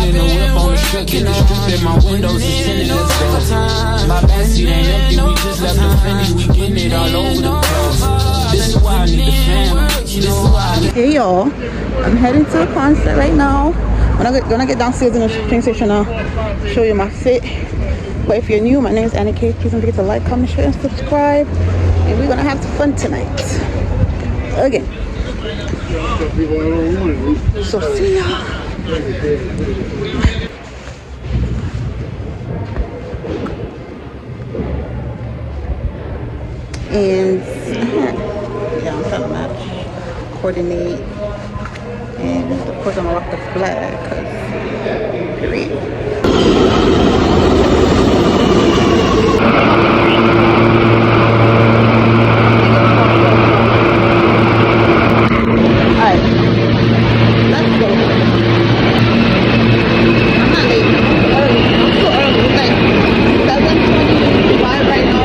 in the whip on the strip, get the strip in my windows is tinted, let's go. My backseat ain't empty, we just left the Fendi, we getting it all over the place. This is why I need the family. This is why I need. Hey y'all, I'm heading to a concert right now. When I get downstairs in the train station, I'll show you my fit. But if you're new, my name is Annie K. Please don't forget to like, comment, share, and subscribe. And we're gonna have fun tonight. Again. So see ya. And yeah, I'm trying to match, coordinate, and of course I'm gonna rock the flag, cause period. Alright, let's go. I'm not late. I'm so early. It's like 7:25 right now.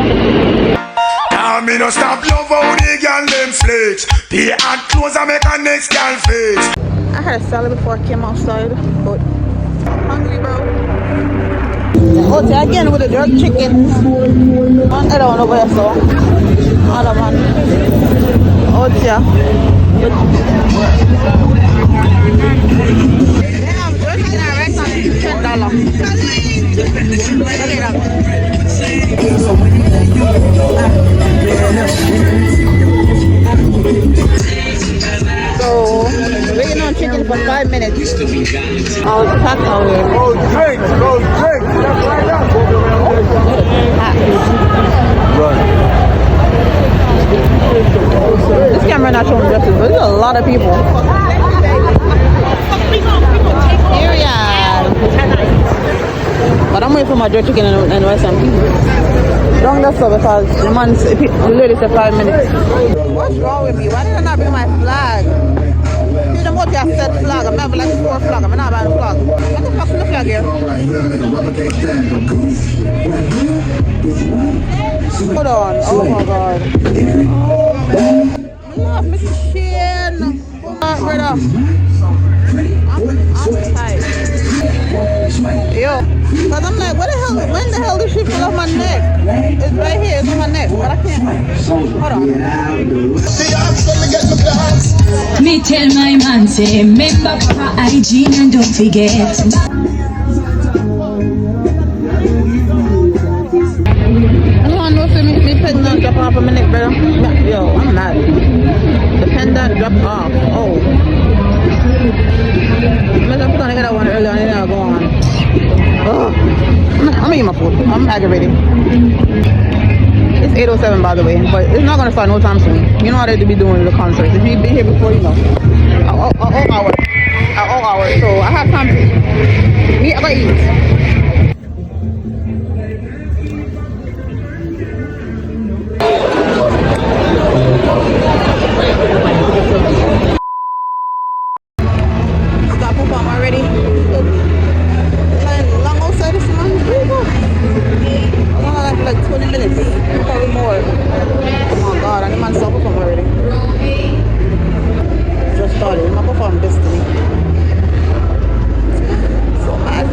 Me no stop love how the girl them flex. The hot clothes I make a next girl face. I had a salad before I came outside, but I'm hungry, bro. Oh, again with the jerk chicken. I don't know where I saw. Other one. Oh, yeah. Damn, jerk chicken I reckon So, waiting on chicken for 5 minutes. Oh, it's packed out here. Go drink. Run. This camera not showing dresses, but there's a lot of people. Period. But I'm waiting for my jerk chicken and rice and peas. Don't let so because the lady said 5 minutes. What's wrong with me? Why did I not bring my flag? You know what you have said flag. I'm not like 4 flag. I'm not buying a flag. What the fuck is the flag here? Hold on. Oh my god. Love me chin. Brother. I'm tight. Yo. Cause I'm like, when the hell did she pull off my neck? It's right here, it's on my neck, but I can't. Hold on. Me tell my man, say, remember for hygiene and don't forget. Anyone know me pendant drop off a minute, brother? Yo, I'm mad. The pendant drop off. Oh. I'm gonna put on that one earlier and then I'll go on. Oh, I'm gonna eat my food. I'm aggravated. It's 8:07 by the way, but it's not gonna start no time soon. You know how they be doing the concerts. If you've been here before, you know. All hours. So I have time to eat. I gotta eat. Like 20 minutes, probably more. Oh my god, I need my self perform already. Just started. My perform destiny. So mad.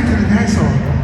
back to the dance hall.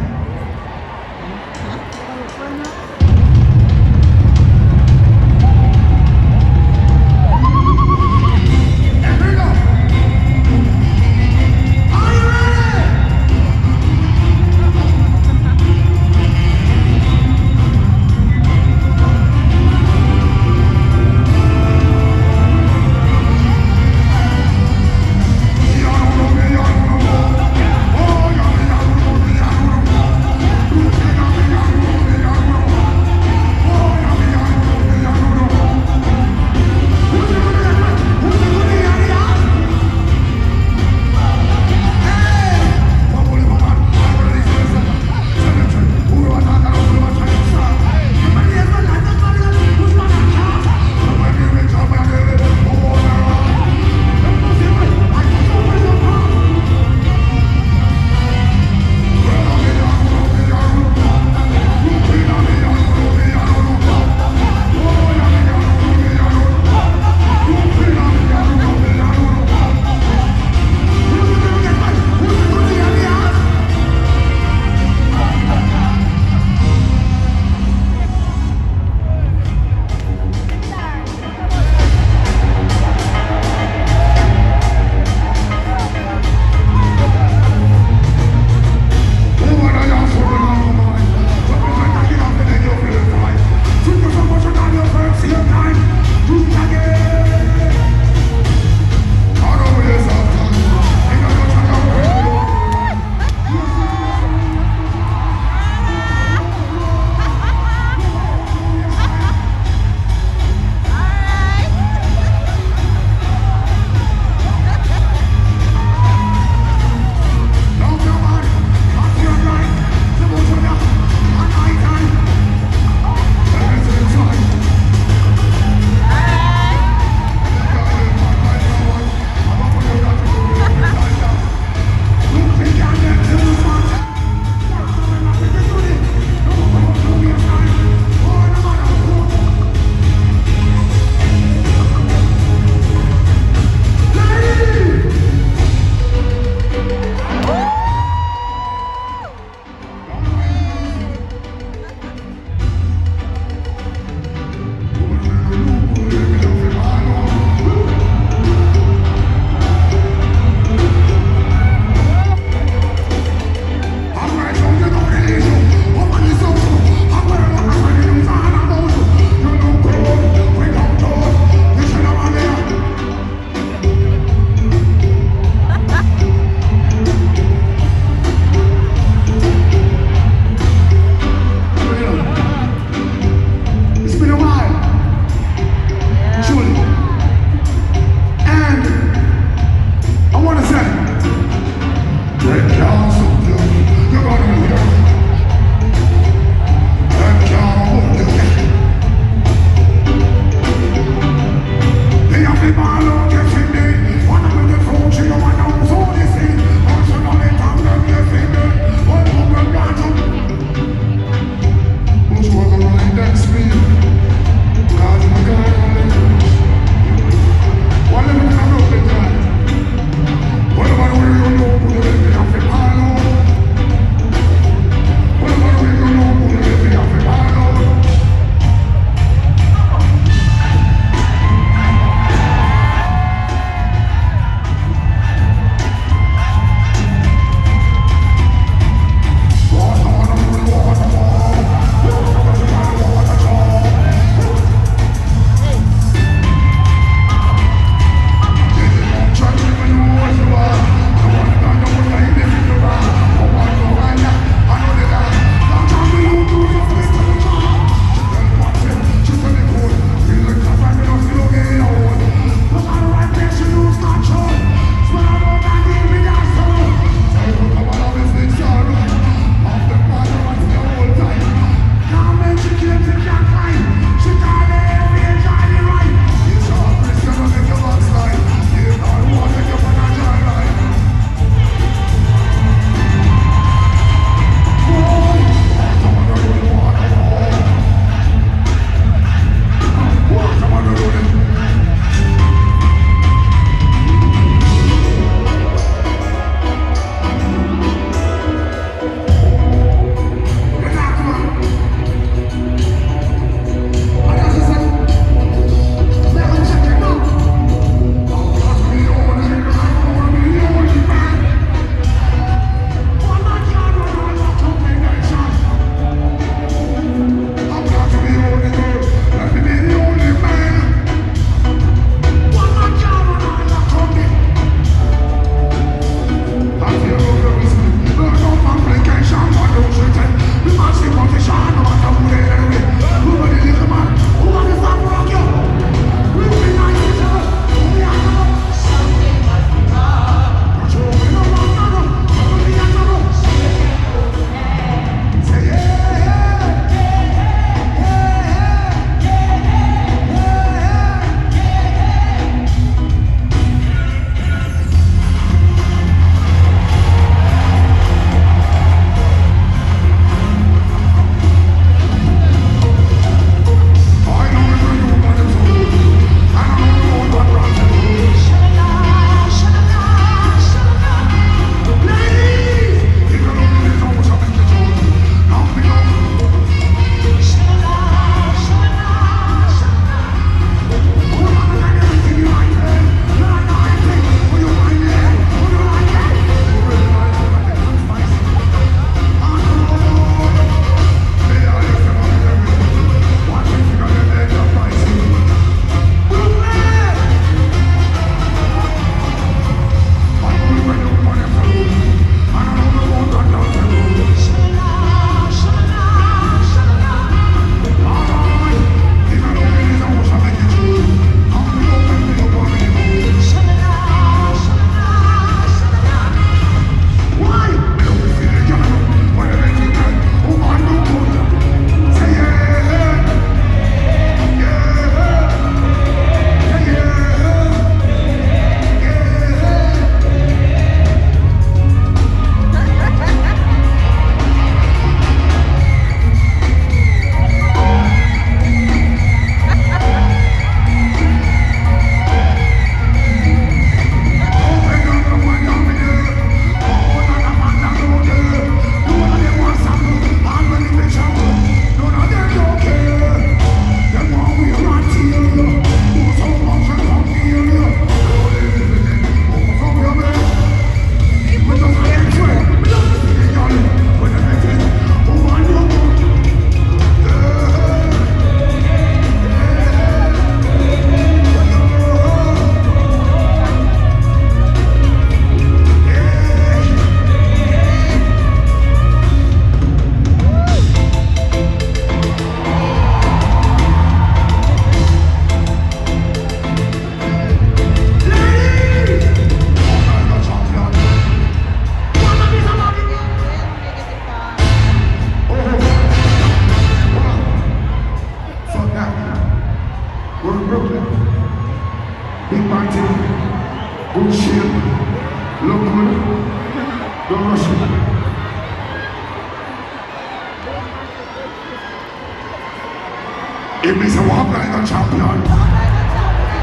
Give me some walk like a champion.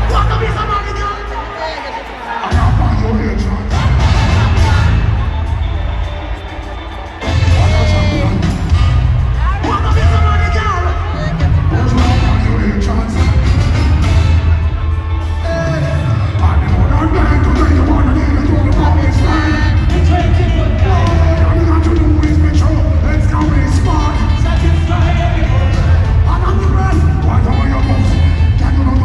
Wanna be somebody, girl? I am on your agent. What a champion. Wanna be somebody, girl? What's wrong on your agent? I'm the one I'm going to do. You wanna need to do the promise, man. All you got to do is make sure. Let's go be smart. Satisfy everyone. I'm on the rest. Why don't you move? Can you not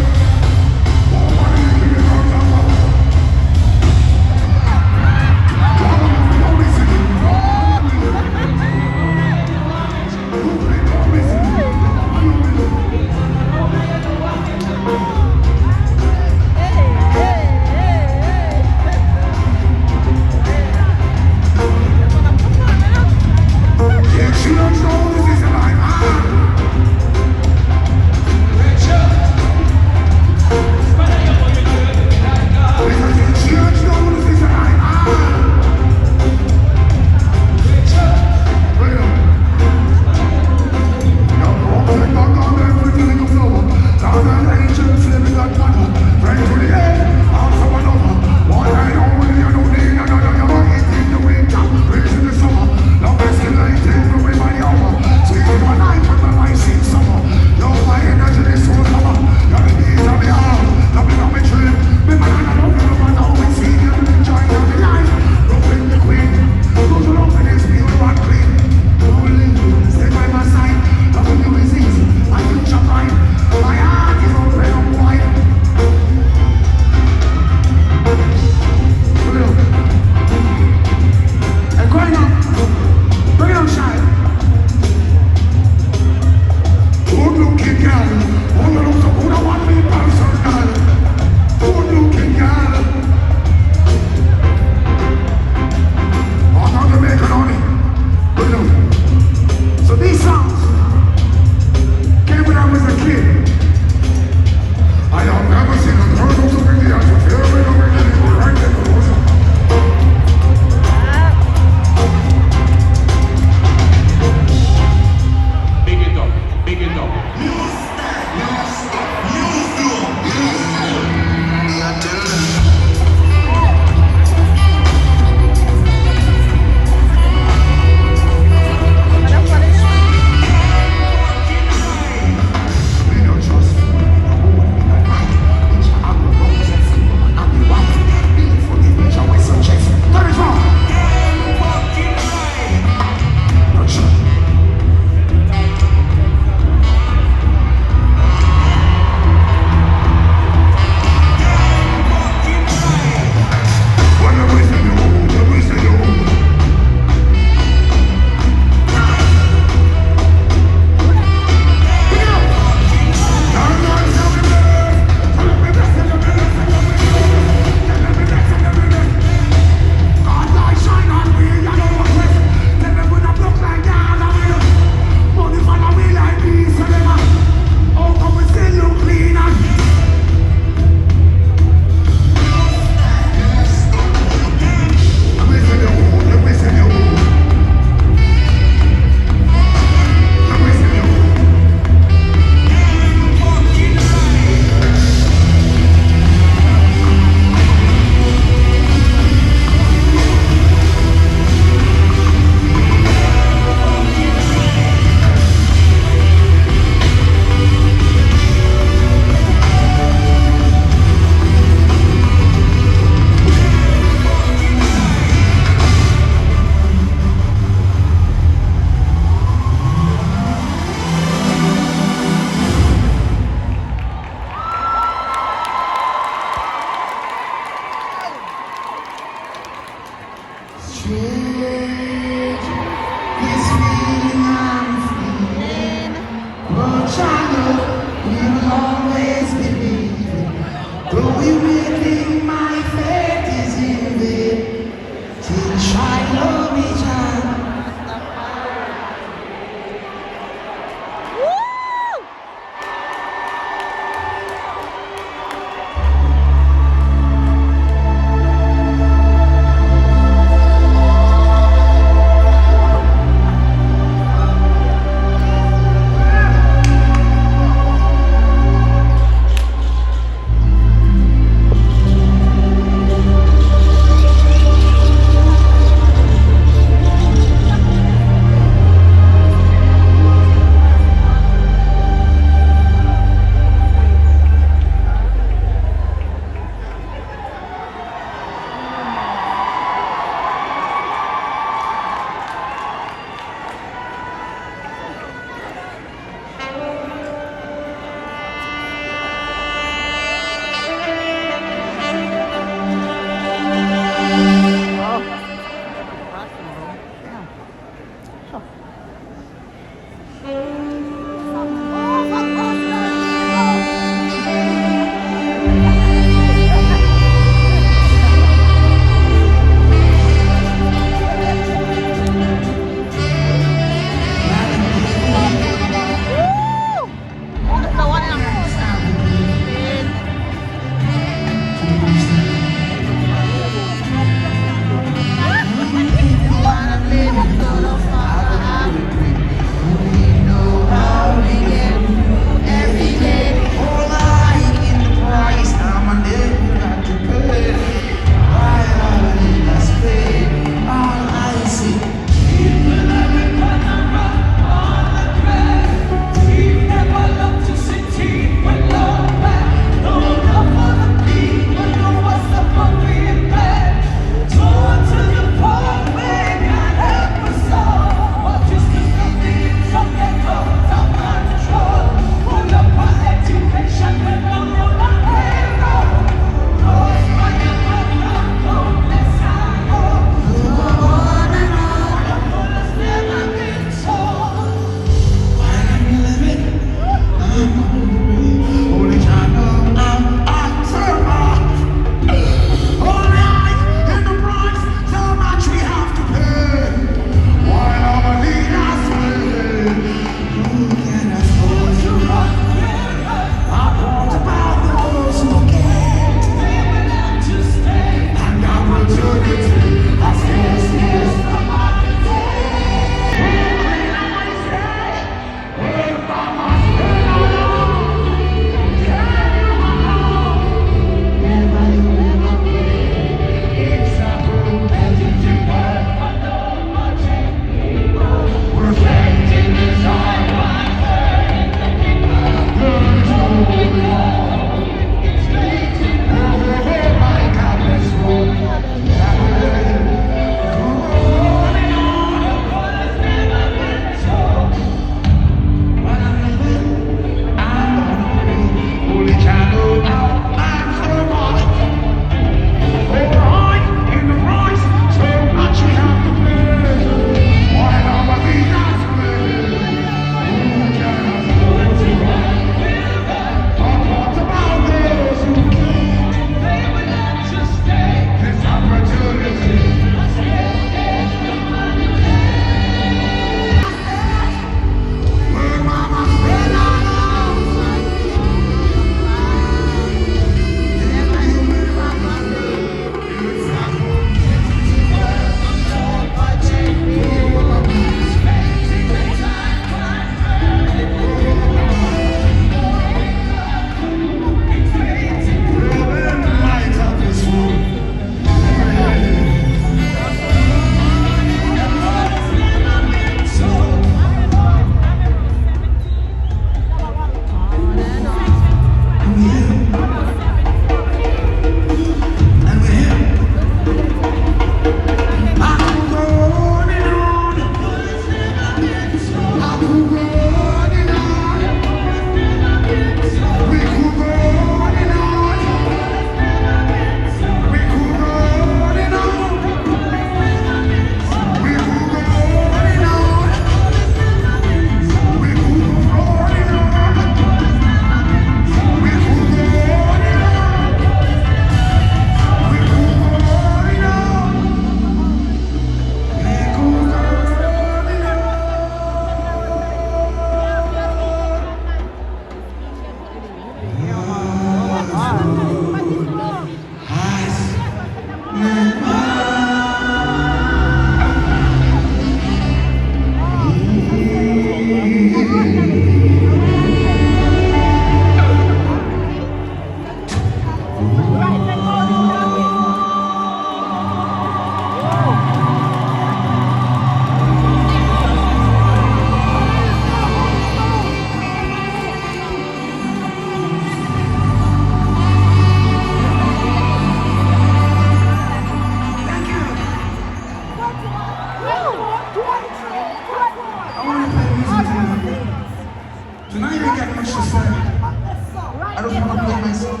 didn't get much to say. I don't want to play myself.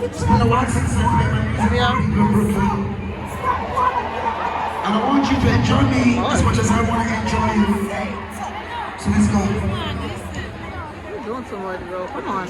It's been a while since I played my music in Brooklyn. And I want you to enjoy me as much as I want to enjoy you. So let's go. You're doing too much, bro. Come on.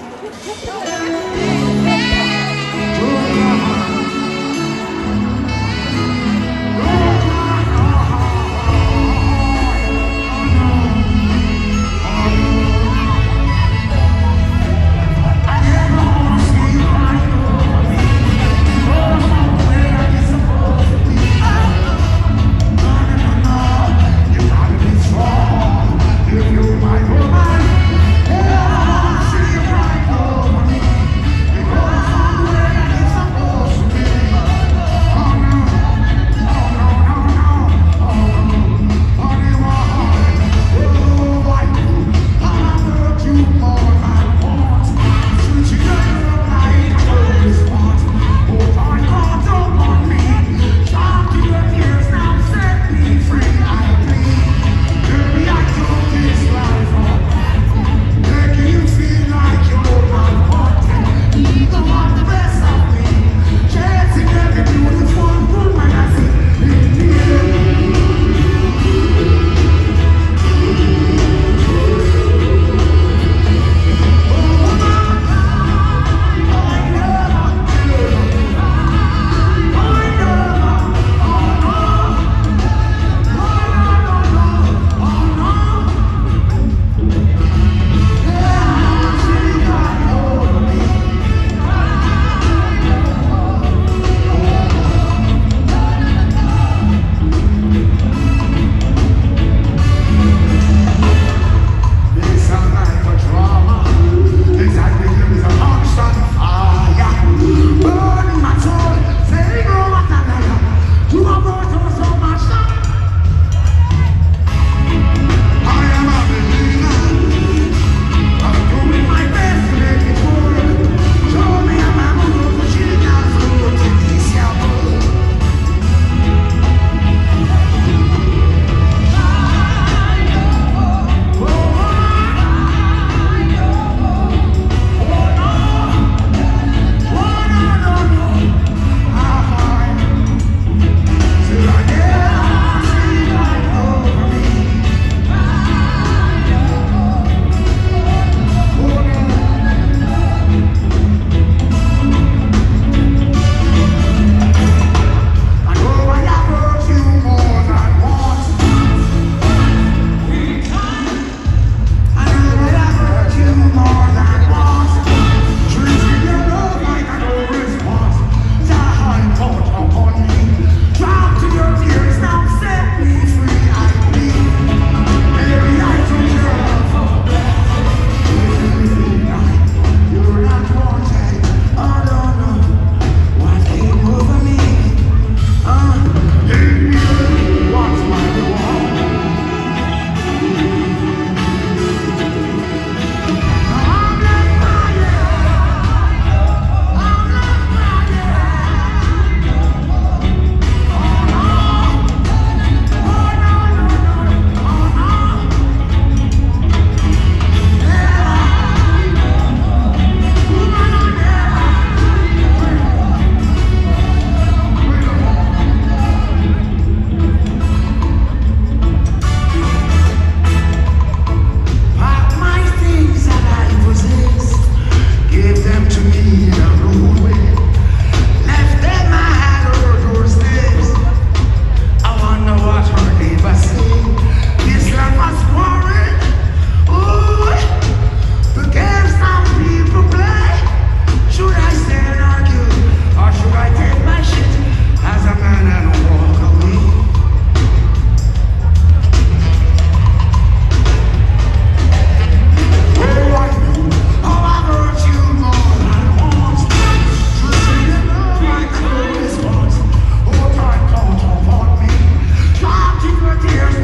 Tears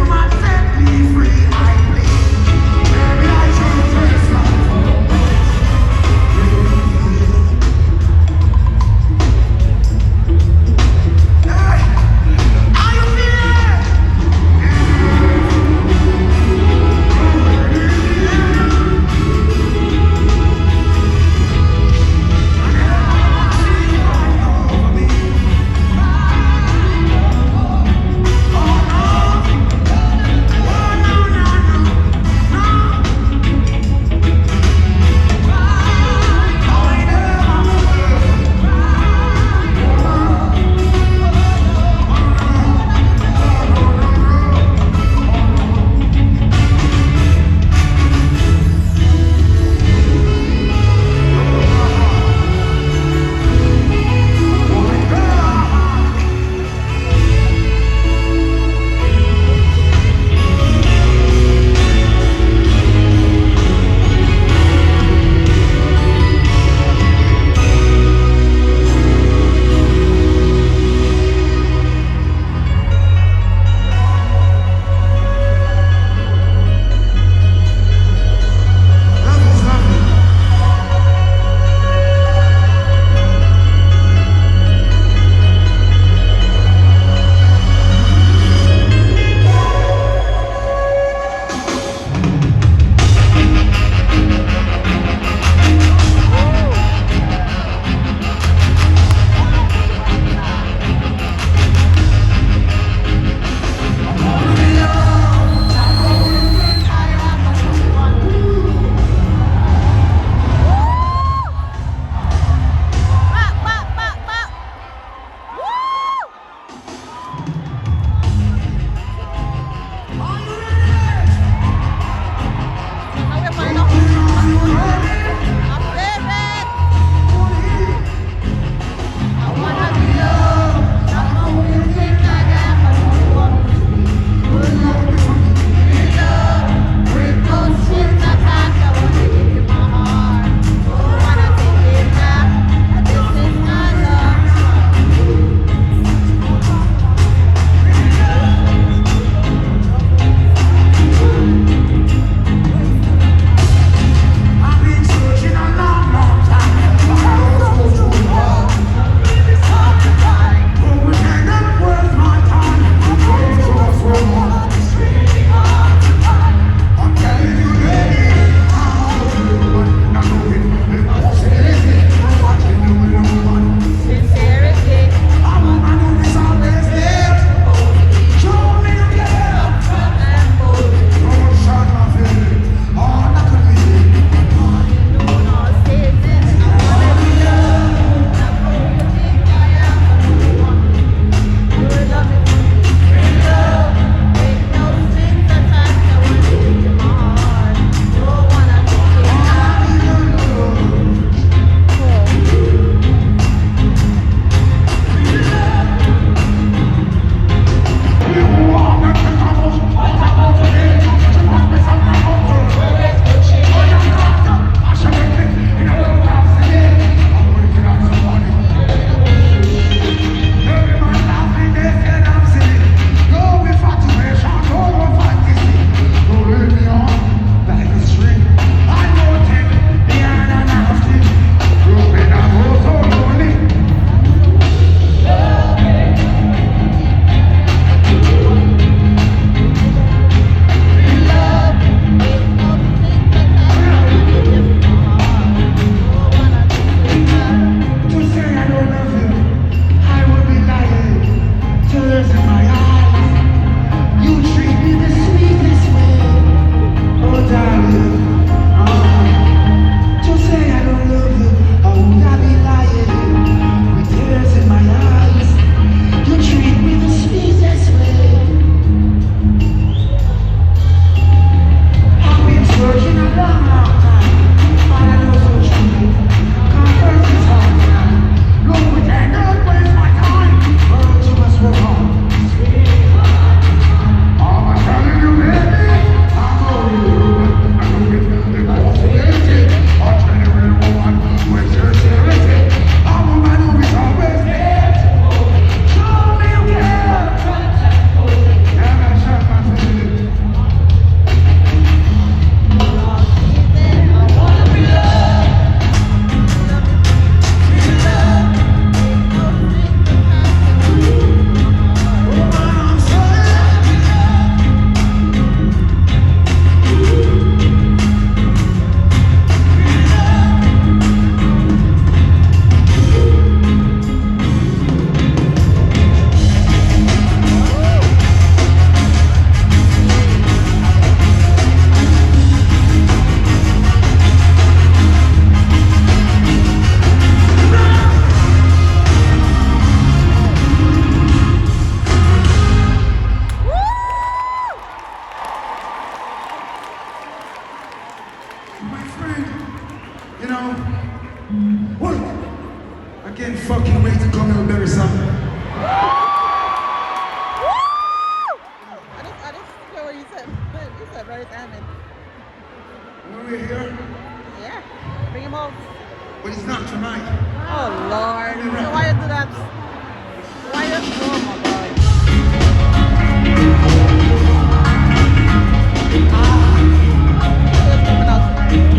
fucking wait to come here and bury something. I just hear what you said. You said very salmon. When we're here, Yeah. Bring him out. but it's not tonight. Oh Lord. So why you do that? Why you do oh my God. It's coming out tonight.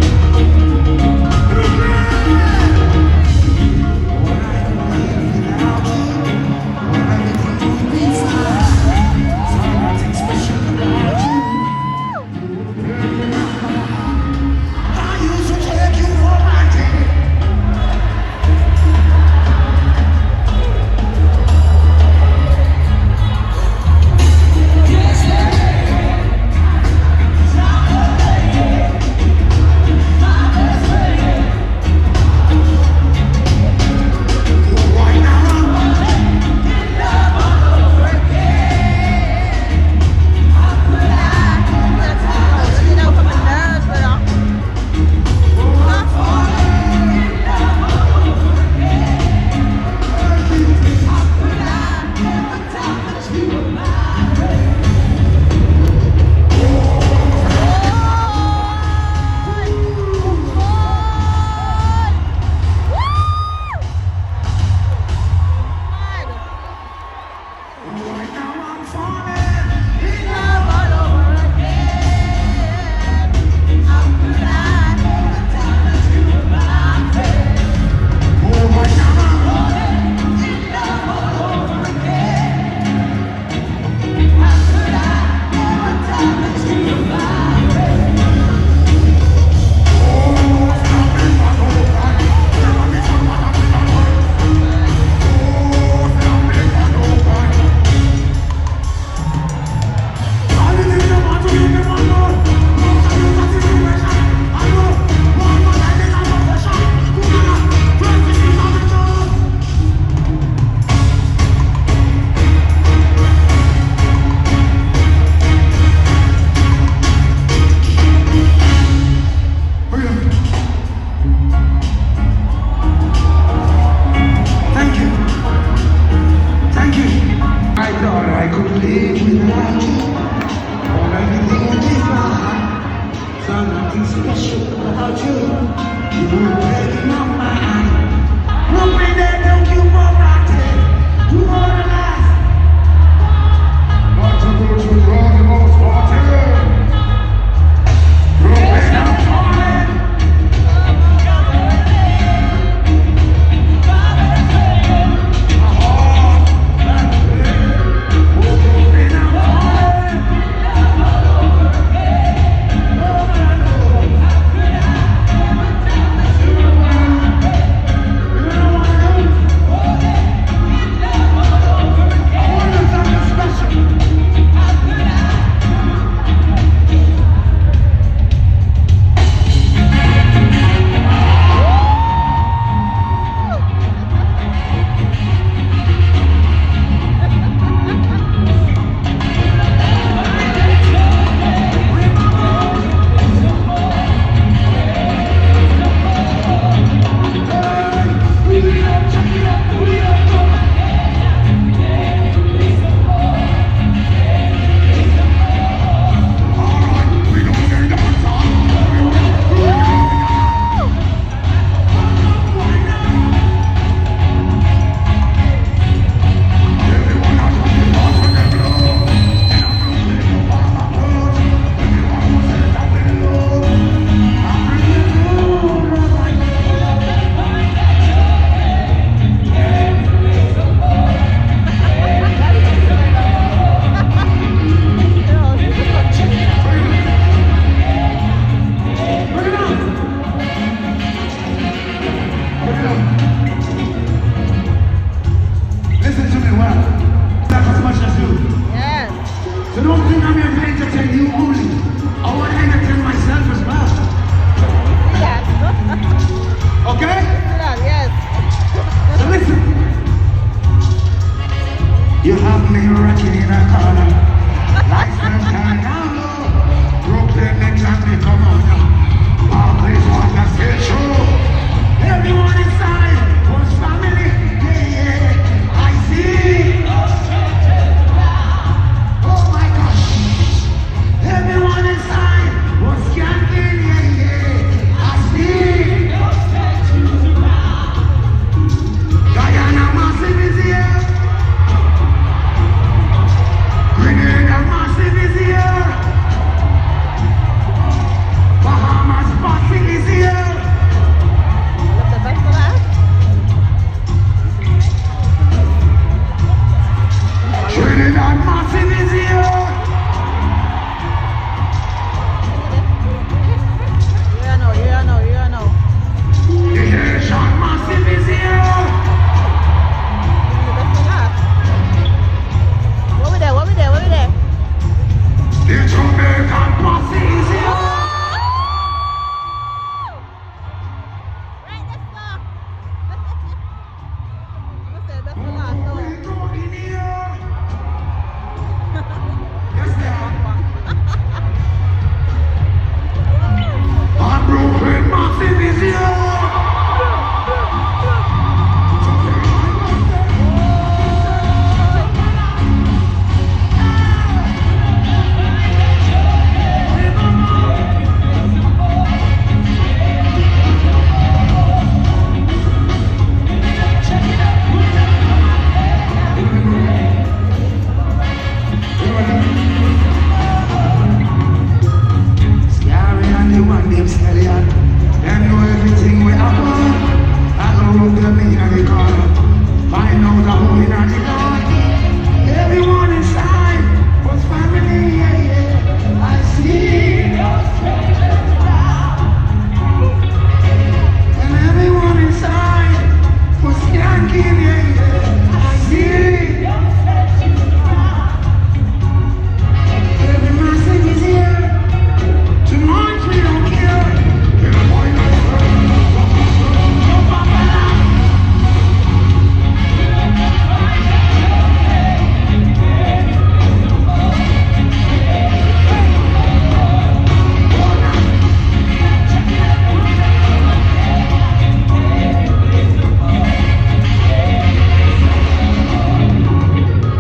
I used to take you for granted. Right now, You know, from the nerves, but right now I'm falling in love. Oh, right now I'm Thank you. Thank you. I thought I could live without you. Or everything would be fine. There's nothing special about you. You were breaking my mind. Hoping that don't you for granted. You were the last. Not to go to wrong the most wanted. Broken I'm falling. Listen to me well. That's as much as you. yes. So don't think I'm here to entertain you only. I want to entertain myself as well. Yes. Okay? Yes. So listen. You have me rocking in a corner. Lights and time down low. Brooklyn next time they come on now. All place want to stay true. Everyone inside was family. Jamaican posses. Right, let's go. That's the last song. We go in here. Yes, they are. And Brooklyn Massive is here. Scary and the one named Stallion. Them know everything we happen. I know who them in the corner. Find out the who in the corner. Everyone inside was family, yeah, yeah. I see. And everyone inside was yanking, yeah, yeah. I see. Every massive is here. Tonight we don't care.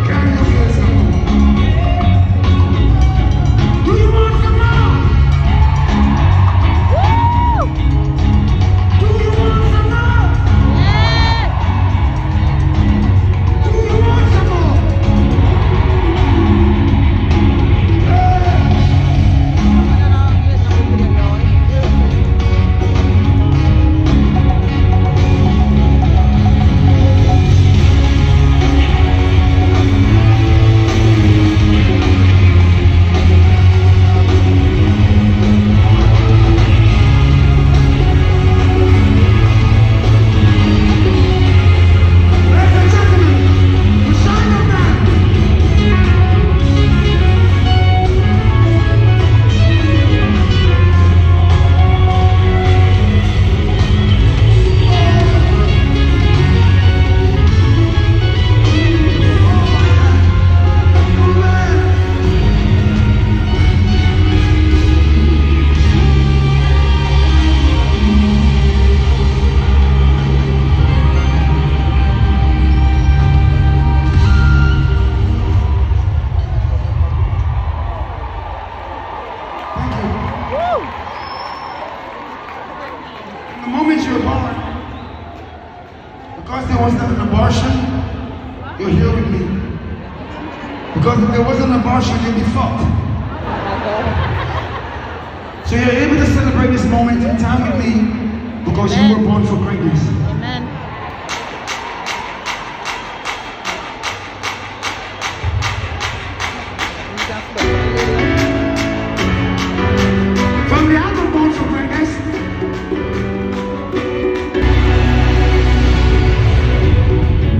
Can you hear some more? Do you want some more? Do you want some more? Do you want some more? Ladies and gentlemen, the Shining Man. Thank you. The moment you're born, because there wasn't an abortion, you're here with me. Because if there wasn't an abortion, you'd be fucked. So you're able to celebrate this moment in time with me because you were born for greatness. Amen. From the album Born for Greatness,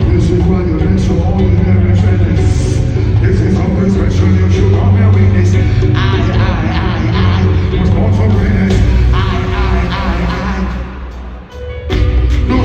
this is why you're in so all in every sentence. This is something special, you should come here witness. I was born for greatness. I. No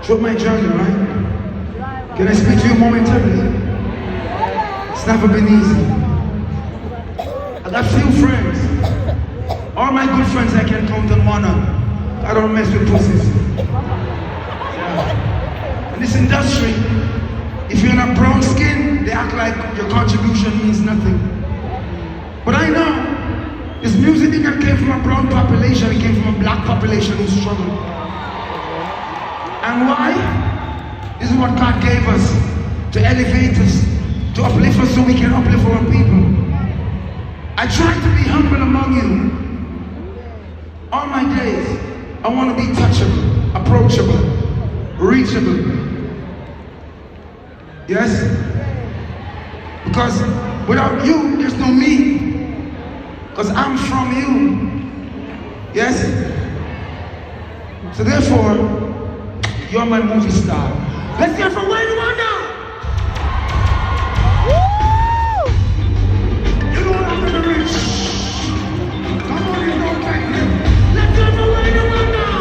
throughout my journey, right? Can I speak to you momentarily? It's never been easy. I got few friends. All my good friends I can count on one hand. I don't mess with pussies. Yeah. In this industry, if you're in a brown skin, they act like your contribution means nothing. But I know this music thing came from a brown population, it came from a black population who struggled. And why? This is what God gave us, to elevate us, to uplift us so we can uplift our people. I try to be humble among you. All my days, I want to be touchable, approachable, reachable. Yes? Because without you, there's no me. Because I'm from you. Yes? So therefore, you're my movie star. Let's hear from where you are now. You don't have to reach. Come on, you don't like him. Let's hear from where you are now.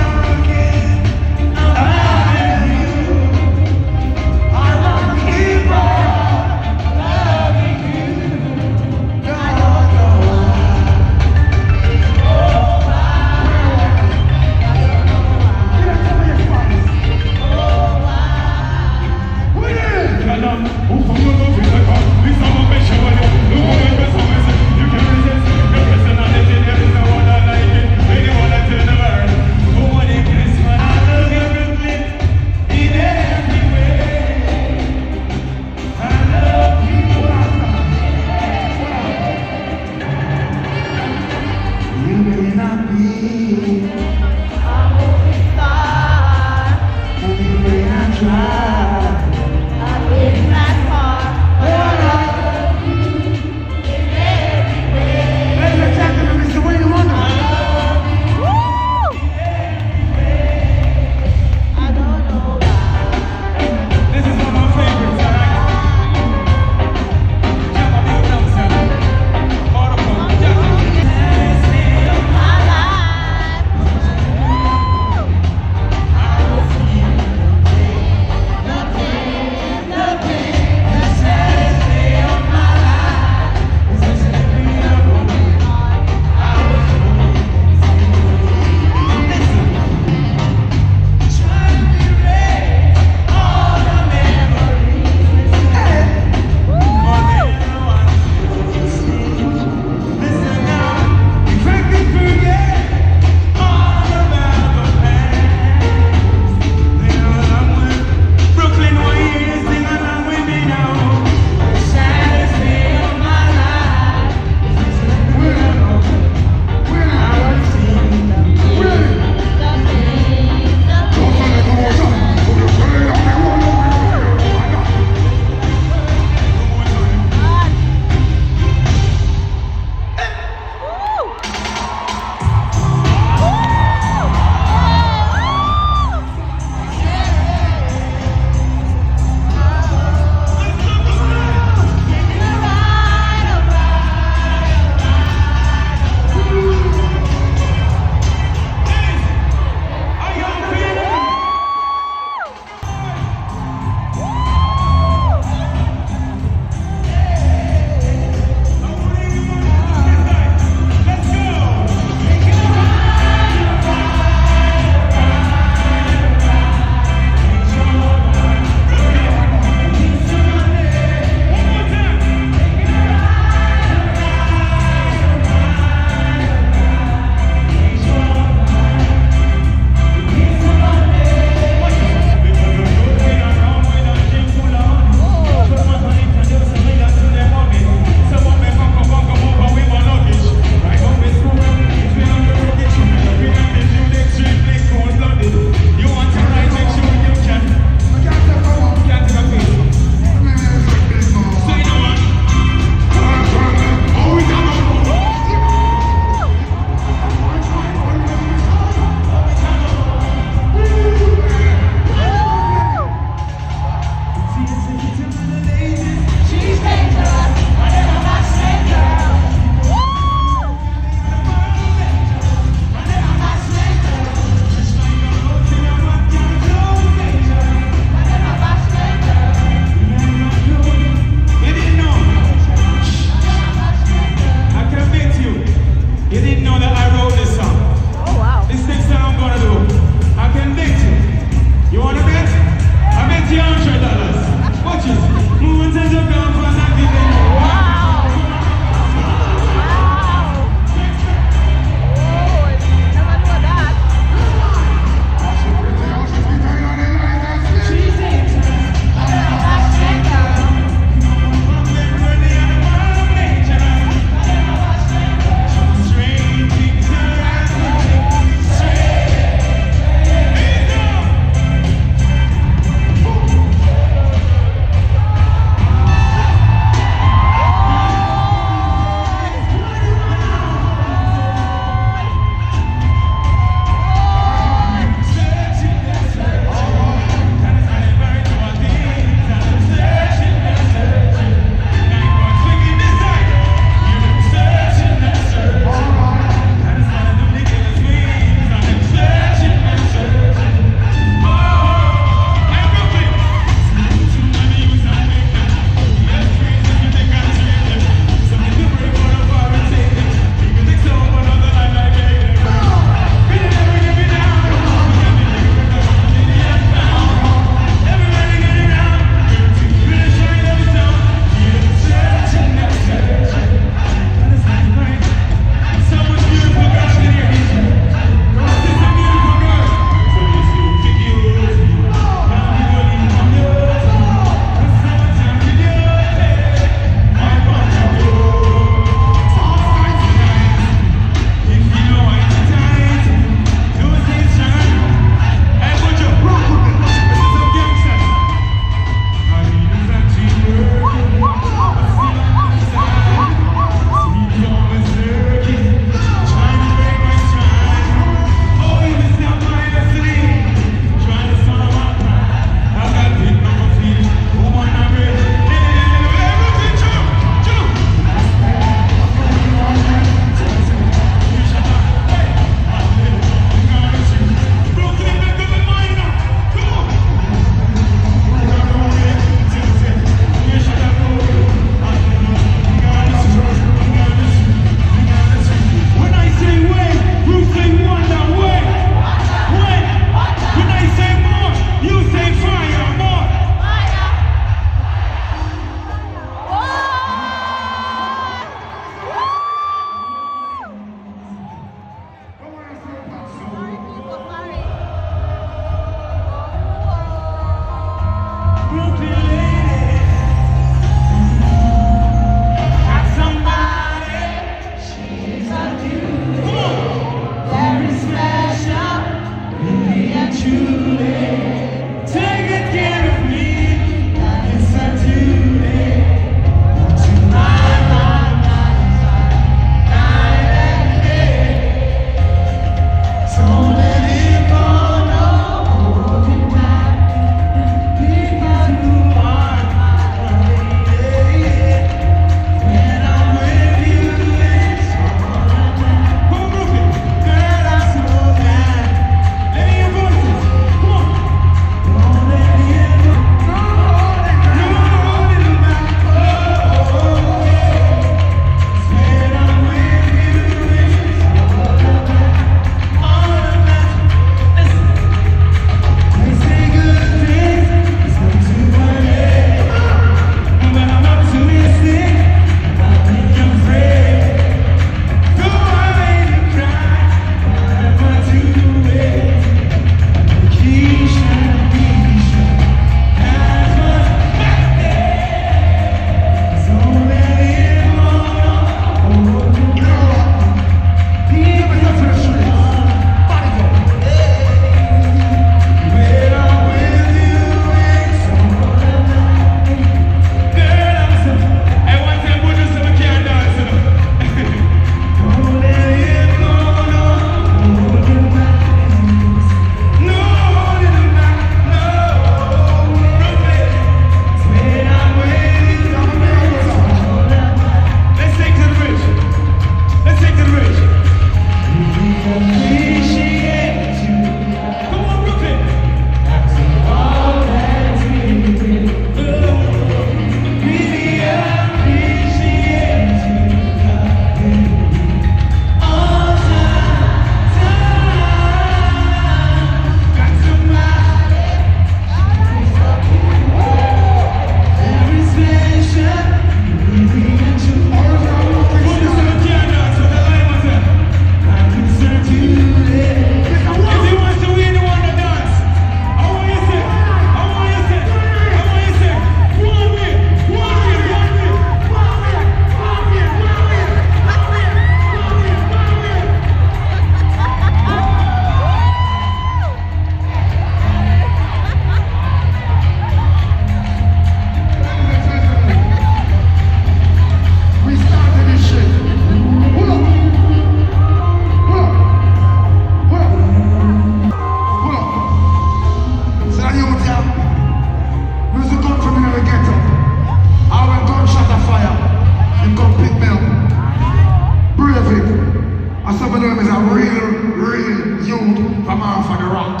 come off on the rock.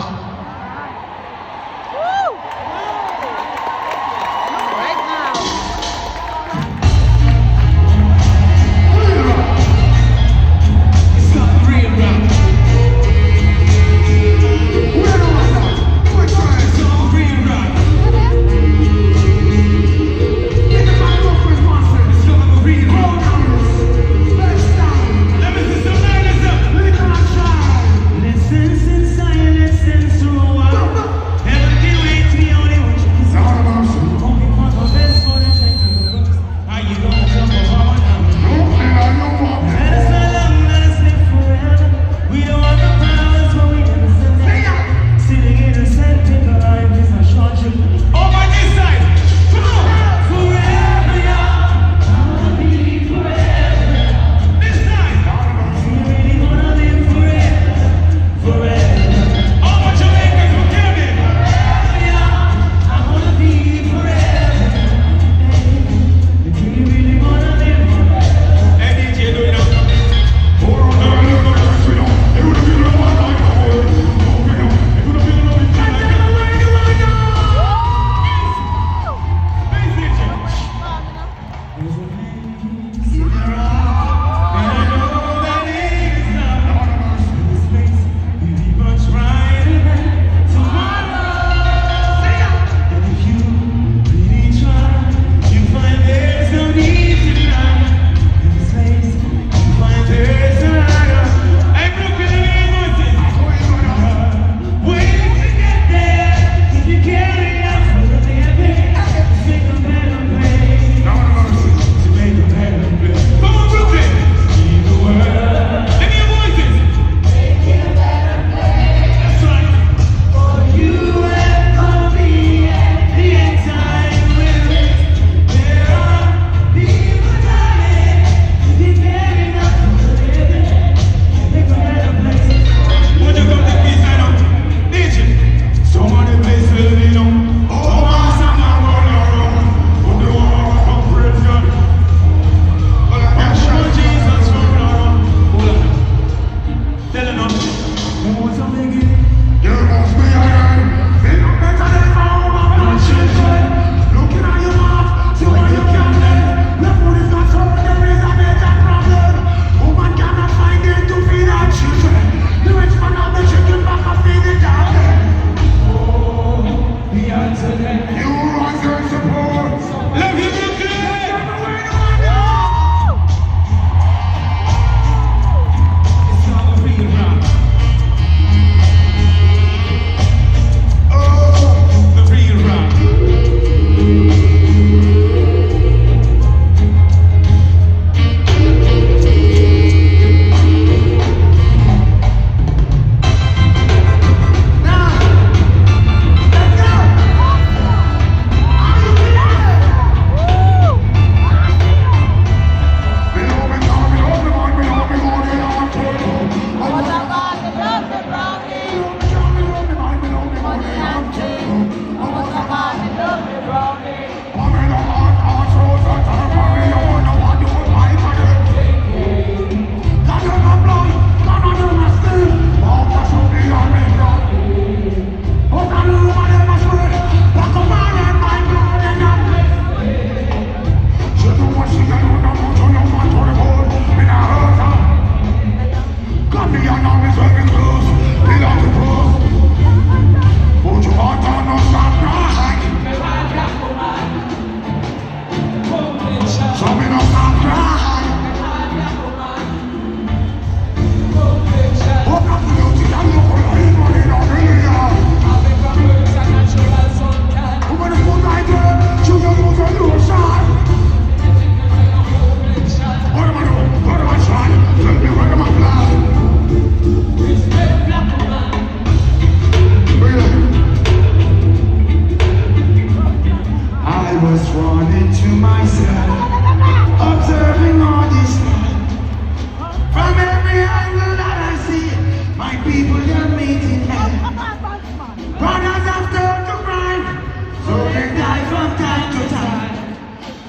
Right now. It's not real rock. Where do I go? Which one? It's all real rock. In the Bible for monster, it's all real rock. Let's stop. Let me see some lighters up. Let me try. Listen in silence and through a never can wait to be only what you can see. Only want the best for the technical. How you gonna jump around now? Let us not long, let us live forever. We don't want the powers, but we never send them. Sitting in a set, people life is a short trip. Over this side. Come on. Forever, yeah. I'll be forever. This side. We really wanna live forever. Forever. All my Jamaicans who came in. I wanna be forever. If we really wanna live forever. Hey, DJ, do it now.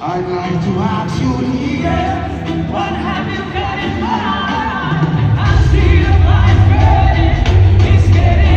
I'd like to ask you here, what have you got in mind? I see the light burning, it's getting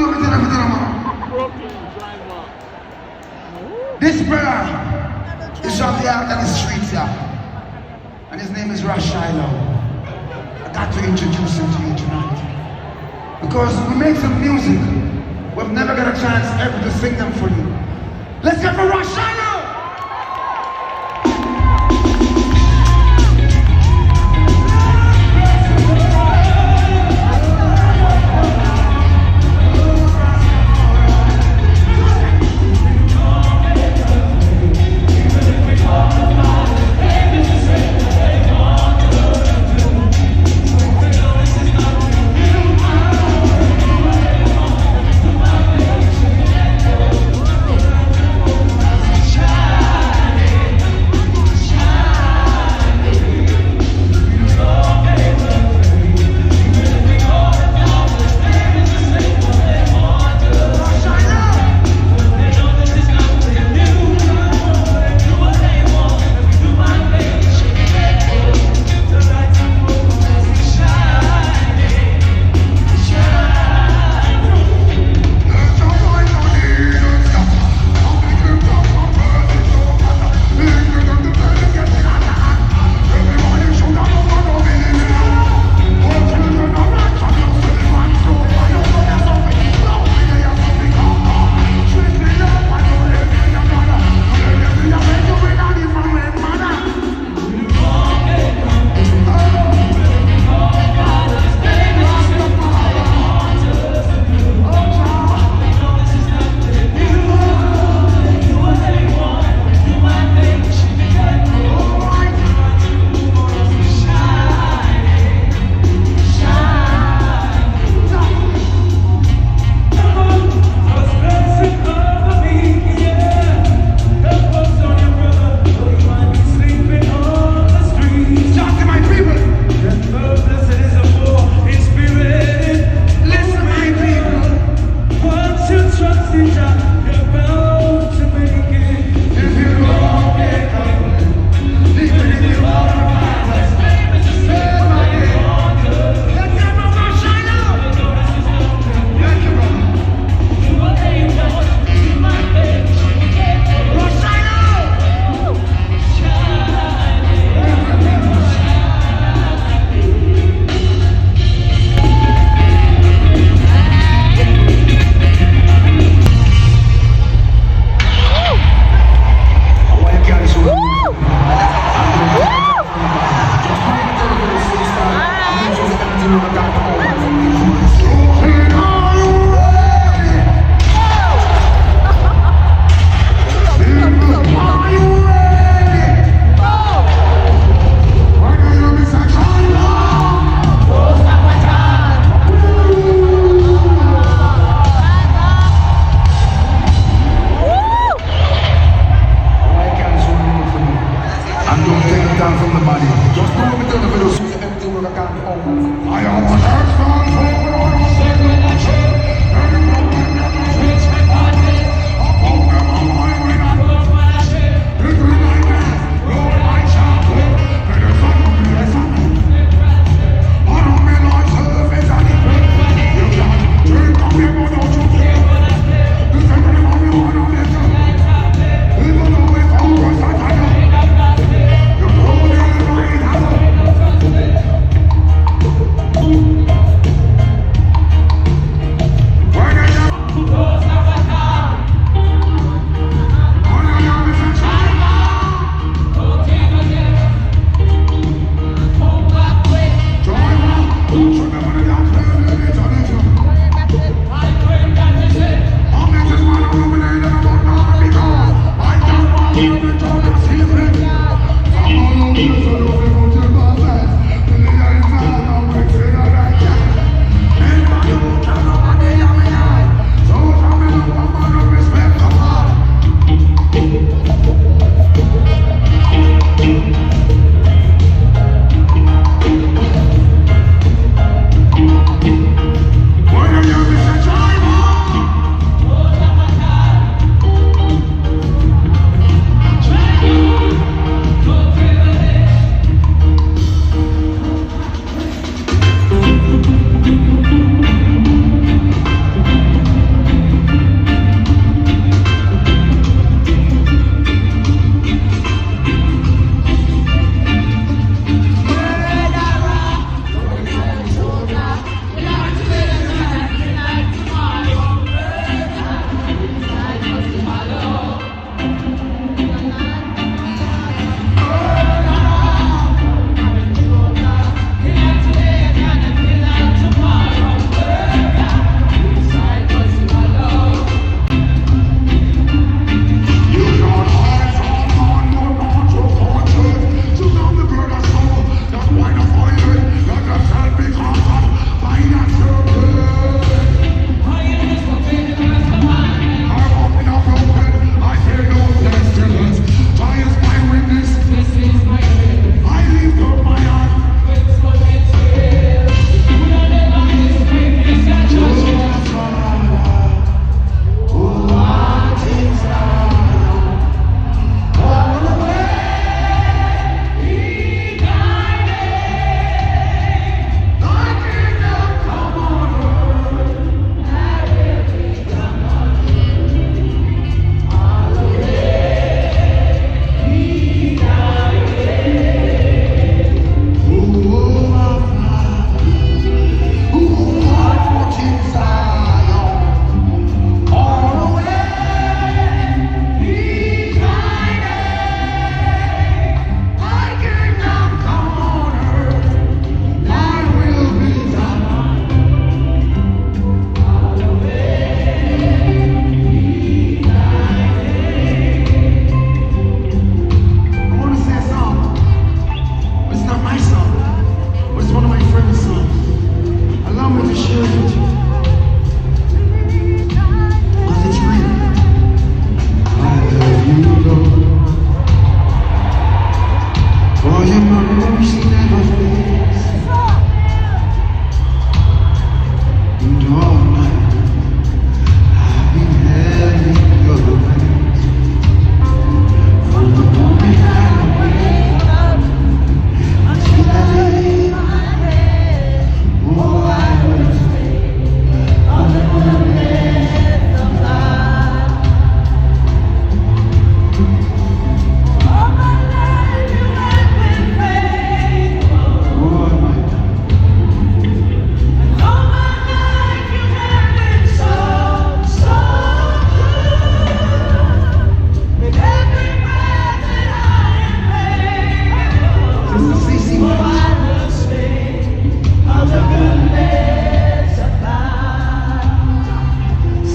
do everything, man. This brother is from the out of the streets, yeah. And his name is Rush Shiloh. I got to introduce him to you tonight. Because we make some music. We've never got a chance ever to sing them for you. Let's go for Rush Shiloh!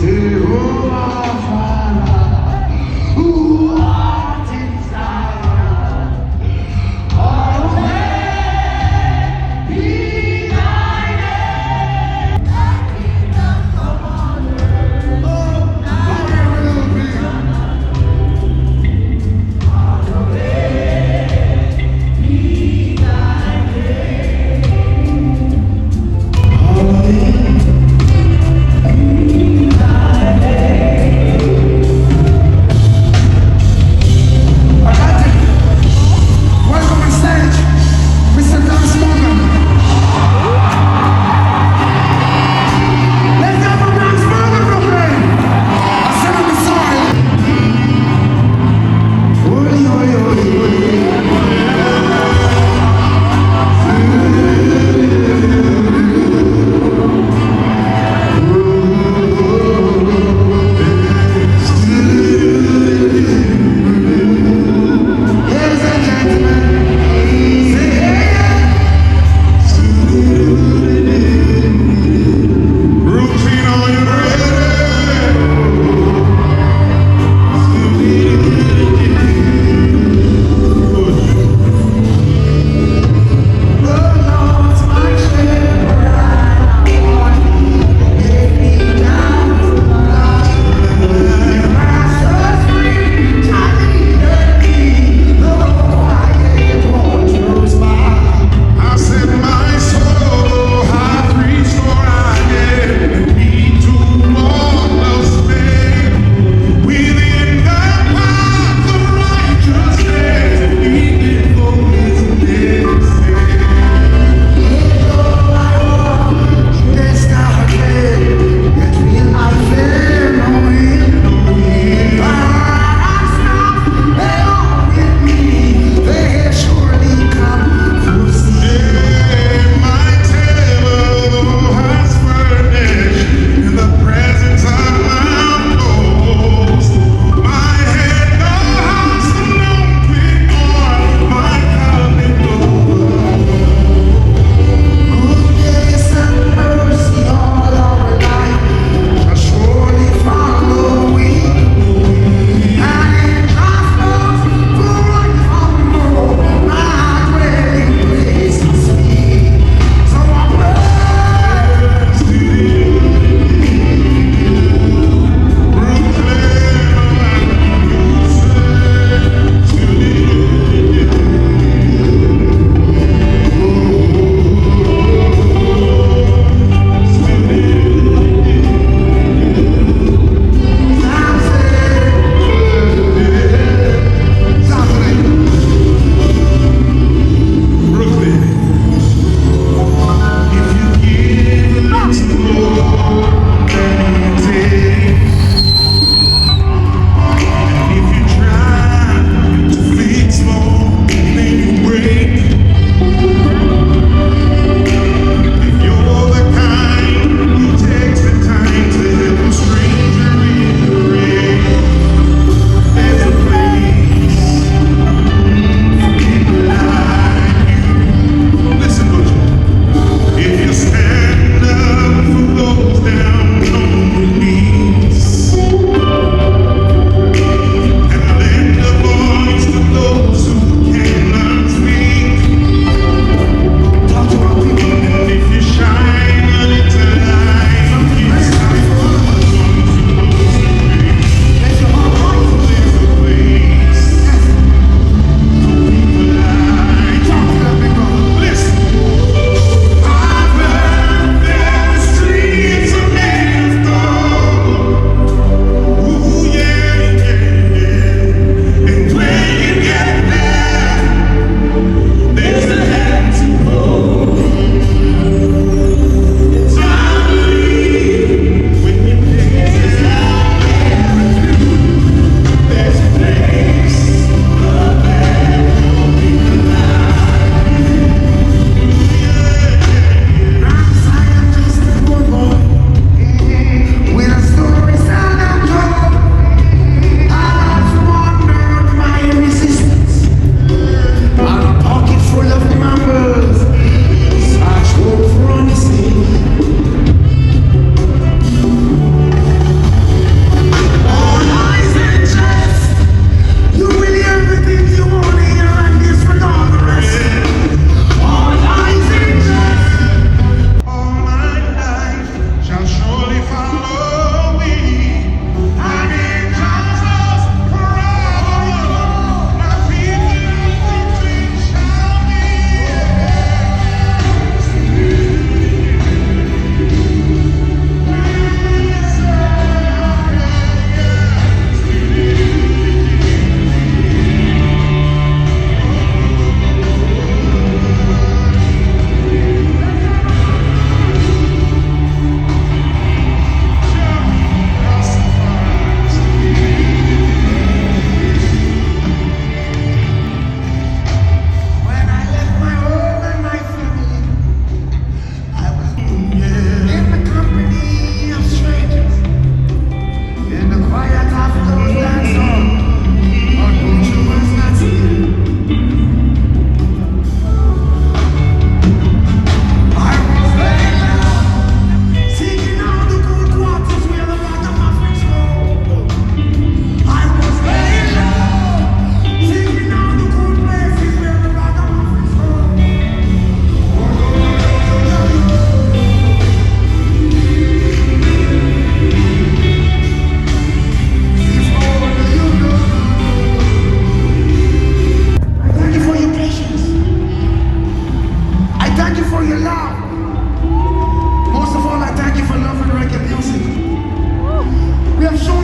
Jehovah Father, who art in Zion, hallowed be thy name. Thy kingdom come on earth. Oh, hallowed be.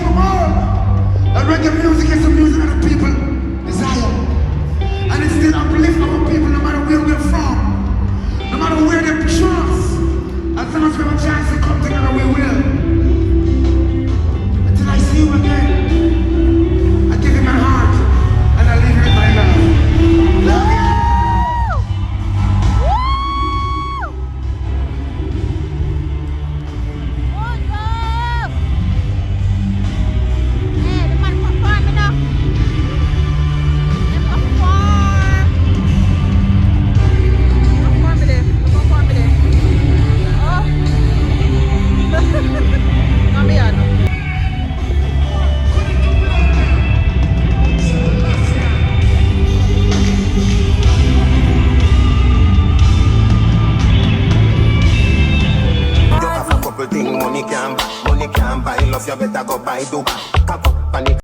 them all. That reggae music is the music that the people desire. And it still uplift our people no matter where we're from. No matter where they choose. As long as we have a chance to come together, we will. Until I see you again, I give you my heart and I leave you with my love. Love you. Money can't buy love, you better go buy Dubai. Cock up and it